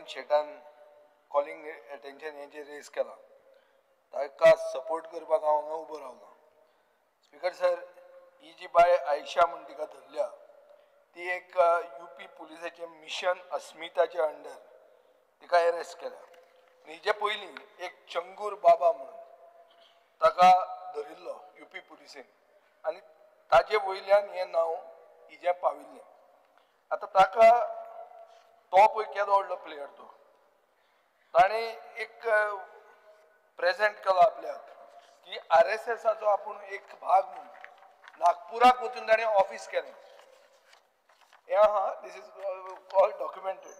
शेटान calling attention हेचे raise केला ताका सपोर्ट करपाक हांव हांगा उबो रावला. स्पीकर सर, ही जी बाय आयशा म्हणून तिका धरल्या ती एक UP पुलिसाचे मिशन अस्मिताचे अंडर तिका अरेस्ट केल्या. हिजे पयलीं एक चंगूर बाबा म्हणून ताका धरिल्लो UP पुलिसेन आनी ताजे वयल्यान हें नांव हिजें पाविल्लें. आतां ताका तो पळय केदो व्हडलो प्लेयर तो ताणें एक प्रेजेंट केलो आपल्याक की RSSचो आपूण एक भाग म्हणून नागपुराक वचून ताणें ऑफिस केलें. हें आहा, दीस इज ऑल डॉक्युमेंटेड.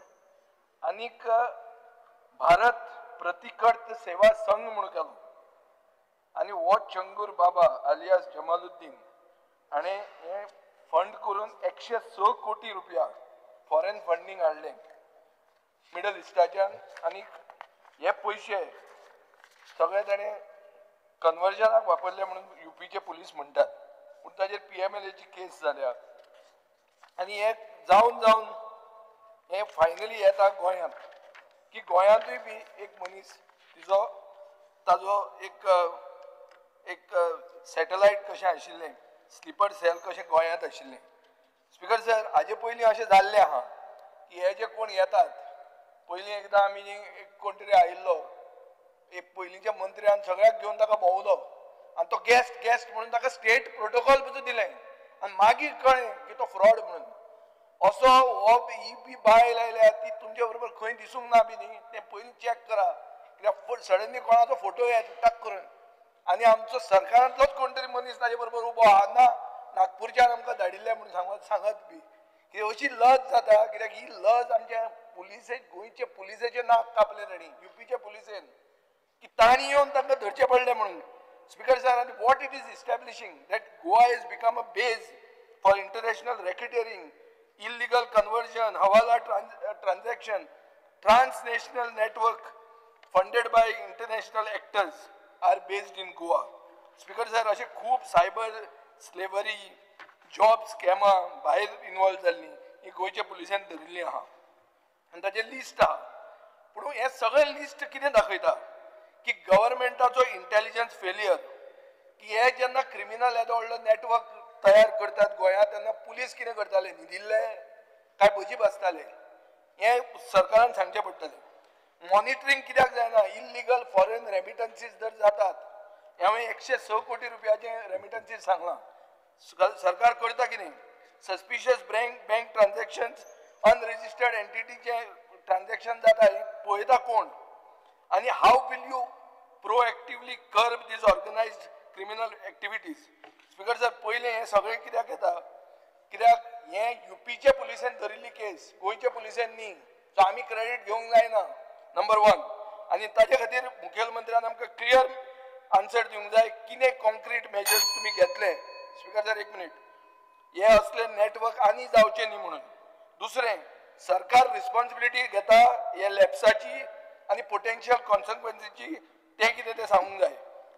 आनीक भारत प्रतिकर्त सेवा संघ म्हणून केलो आनी हो चंगूर बाबा आलियास जमालुद्दीन हाणें हें फंड करून 106 कोटी रुपया फॉरेन फंडींग हाडलें मिडल इस्टाच्यान. आनी हे पयशे सगळे ताणें कन्वर्जनाक वापरले म्हणून UPचे पुलीस म्हणटात. पूण ताचेर PMLAची केस जाल्या आनी हे जावन जावन हे फायनली येता गोंयांत की गोंयांतूय बी एक मनीस ताजो एक सॅटेलायट कशें आशिल्लें, स्लीपर सेल कशें गोंयांत आशिल्लें. स्पीकर सर, हाजे पयलीं अशें जाल्लें आहा की हे जे कोण येतात पयलीं एकदां आमी एक कोण तरी आयिल्लो एक पयलींच्या मंत्र्यान सगळ्याक घेवन ताका भोंवलो आनी तो गेस्ट म्हणून ताका स्टेट प्रोटोकॉल पसून दिलें आनी मागीर कळ्ळें की तो फ्रॉड म्हणून. असो हो ही बी बायल आयल्या ती तुमचे बरोबर खंय दिसूंक ना बी न्ही तें पयलीं चॅक करा, कित्याक सडनली कोणाचो फोटो येता टक करून आनी आमचो सरकारांतलोच कोण तरी मनीस ताजे बरोबर उबो आहा ना नागपूरच्यान आमकां धाडिल्ले म्हणून सांगत बी की अशी लज जाता. कित्याक ही लज आमच्या गोंयचे पुलिसेचे नाक कापले ताणी UPच्या पुलिसेन की ताणी येवन तांकां धरचें पडलें म्हणून. स्पीकर सर, आनी what it is establishing that Goa is become a base for international racketeering, illegal conversion, hawala transaction, transnational network funded by international actors are based in Goa. Speaker sir, अशे खूब सायबर स्लेवरी जॉब स्कॅमां भायर involve जाल्लीं ही गोंयच्या पुलिसांन धरिल्लीं आहा आनी ताचें list आहा. पूण हें सगळें लिस्ट कितें दाखयता की गव्हर्मेंटाचो इंटेलिजन्स फेलियर की हे जेन्ना क्रिमिनल येदो व्हडलो नेटवर्क तयार करतात गोंयांत तेन्ना पुलीस कितें करताले, न्हिदिल्ले काय भजी बसताले हें सरकारान सांगचें पडटलें. मॉनिटरींग कित्याक जायना, इल्लिगल फॉरेन रेमिटन्सीस जर जातात हांवें 106 कोटी रुपयाचे रेमिटन्सीस सांगलां सरकार करता कितें. सस्पिशियस बँक ट्रान्झॅक्शन्स अनरेजिस्टर्ड एंटिटीचे ट्रान्झॅक्शन जाता पळयता कोण आनी how will you proactively curb these organised criminal activities. Speaker sir, पयलें हें सगळें कित्याक येता कित्याक हें UPच्या पुलिसेन धरिल्ली केस गोंयच्या पुलिसेन न्ही, सो आमी क्रेडीट घेवंक जायना नंबर 1. आनी ताचे खातीर मुखेलमंत्र्यान आमकां क्लियर आन्सर दिवंक जाय कितें कॉन्क्रीट मेजर्स तुमी घेतले. स्पीकर सर, एक मिनीट, हे असले नेटवर्क आनी जावचे न्ही म्हणून. दुसरें, सरकार रिस्पॉन्सिबिलिटी घेता हे लॅप्साची आनी पोटेन्शियल कॉन्सिक्वन्सीची तें कितें तें सांगूंक जाय.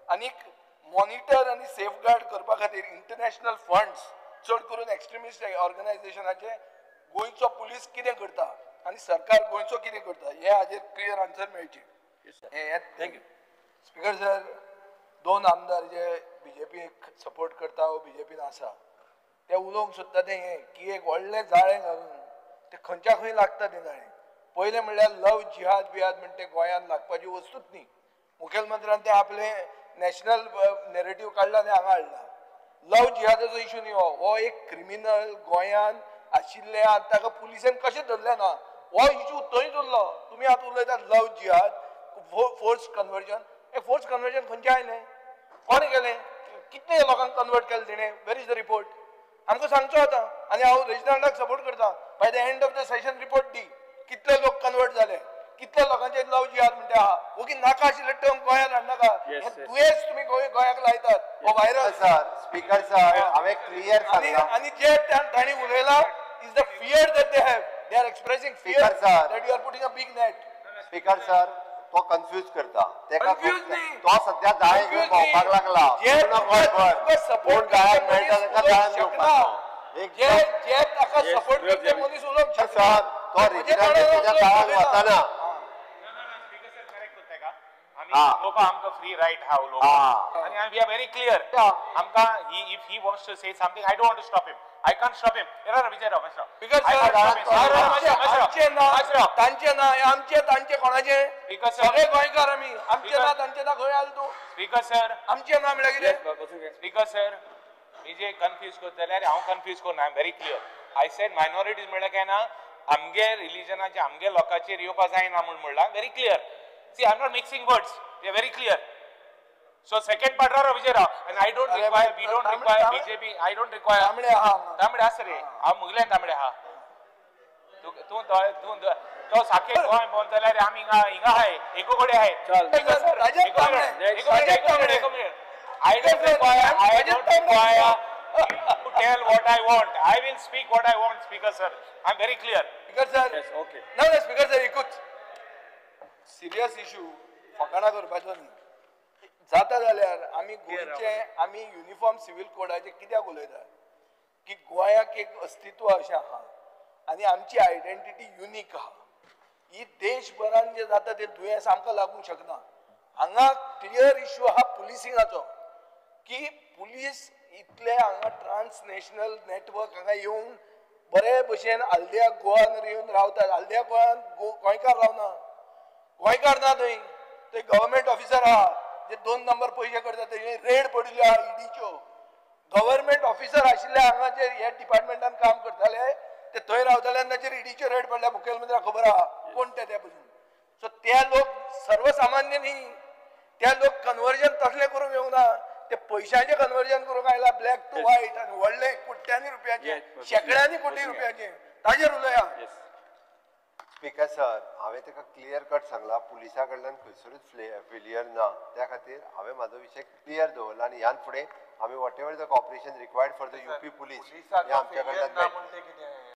आनीक मॉनिटर आनी सेफगार्ड करपा खातीर इंटरनॅशनल फंड्स चड करून एक्स्ट्रिमिस्ट ऑर्गनायझेशनाचे गोंयचो पुलीस कितें करता आनी सरकार गोंयचो कितें करता हे हाजेर क्लियर आन्सर मेळचे. थँक्यू. स्पीकर सर, 2 आमदार जे BJPक सपोर्ट करता वा BJPन आसा ते उलोवंक सोदता तें हें की एक व्हडलें जाळें घालून तें खंयच्या खंय लागता तें जाळें. पयलें म्हणल्यार लव जिहाद बिहाद म्हणटा तें गोंयांत लागपाची वस्तूच न्ही. मुखेलमंत्र्यान तें आपलें नॅशनल नेरेटिव्ह काडला आनी हांगा हाडला. लव जिहादाचो इशू न्ही हो एक क्रिमिनल गोंयांत आशिल्ले आनी ताका पुलिसेन कशें धरलें ना हो इशू थंयच उरलो. तुमी आतां उलयतात लव जिहाद, फोर्स कन्वर्जन. हें फोर्स कन्वर्जन खंयचें आयलें, कोणें केलें, कितले लोकांक कन्वर्ट केलें तेणें, वेर इज द रिपोर्ट आमकां सांगचो आतां. आनी हांव रेजिनाल्डाक सपोर्ट करता, by the end of the session report दी कितले लोक कन्वर्ट जाले, कितले लोकांचे लव जिहाद म्हणटा आहा. ओके नाका आशिल्ले टर्म गोंयांत हाडनाका, हें दुयेंस तुमी गोंयाक लायतात हो व्हायरस. स्पीकर सर, हांवें क्लियर सांगलां आनी जे तांणी उलयलां is the fear that they have, they are expressing fear that you are putting a big net. Speaker sir, तो कन्फ्यूज करता तेका तो सध्या जाळे घेवन भोंवपाक लागला. सपोर्ट गाळ्याक मेळटा तेका जाळ्यान घेवपाक जे ताका सपोर्ट करता मनीस उलोवंक शकता. तो रिजनल तेच्या जाळ्याक वताना आमी हा. उलोवपाक आमकां फ्री रायट आहा हा. उलोवपाक आनी we are very clear Yeah. आमकां if he wants to say something I don't want to stop him I can't stop him Vijayrao speaker I sir can't stop him. आमचे ना तांचे ना हे आमचे तांचे कोणाचे Speaker sir. सगळे गोंयकार आमी आमचे Speaker. ना तांचे ना खंय आल तू स्पीकर सर आमचे ना म्हळ्यार कितें स्पीकर सर मी जे कन्फ्यूज करता जाल्यार हांव कन्फ्यूज करना I am very clear I said minorities म्हणल्यार काय ना आमगे रिलीजनाचे आमगे लोकांचेर येवपाक जायना म्हूण म्हणलां very clear see I am not mixing words we are very clear so second पार्टराव Vijayrao and I don't require we don't require BJP I don't require तांबडे आहा तांबडे आसा रे हांव मुगल्यान तांबडे आहा तूं तो साखे गोंय भोंवता जाल्यार आमी हिंगा आहाय एको कडेन आहाय I don't require to tell what I want. I will speak what I want, Speaker sir. I'm very clear. Speaker sir Yes, okay. ना स्पीकर सर एकूच सिरियस इशू फकाणां करपाचो न्ही जाता जाल्यार आमी गोंयचे आमी युनिफॉर्म सिव्हिल कोडाचे कित्याक उलयता की गोंयाक एक अस्तित्व अशें आहा आनी आमची आयडेंटिटी युनीक आहा ही देशभरान जे जाता ते दुयेंस आमकां लागूंक शकना हांगा क्लियर इशू आहा पुलिसिंगाचो की पुलीस इतले हांगा ट्रान्सनॅशनल नेटवर्क हांगा येवन बरे भशेन हल्द्या गोवान येवन रावतात हल्द्या गोंयान गोंयकार रावना गोंयकार ना थंय गव्हर्मेंट ऑफिसर आहा जे 2 नंबर पयशे करता थंय रेड पडिल्ल्यो आहा ईडीच्यो गव्हर्मेंट ऑफिसर आशिल्ले हांगा जे हे डिपार्टमेंटान काम करताले ते थंय रावताले आनी ताचेर ईडीच्यो रेड पडल्या मुखेलमंत्र्याक खबर आहा कोण ते पसून सो ते लोक सर्वसामान्य न्ही ते लोक कन्वर्जन तसले करूंक येवना ते पयशांचे कन्वर्जन करूंक आयला ब्लॅक टू व्हायट आनी व्हडले कोट्यांनी रुपयाचे शेकड्यांनी कोटी रुपयाचे ताजेर उलया स्पीकर सर हांवें ताका क्लियर कट सांगला पुलिसा कडल्यान खंयसरूच फेलियर ना त्या खातीर हांवें म्हाजो विशय क्लियर दवरला आनी ह्यान फुडें आमी whatever the cooperation required for the UP police हें आमच्या कडल्यान मेळटलें.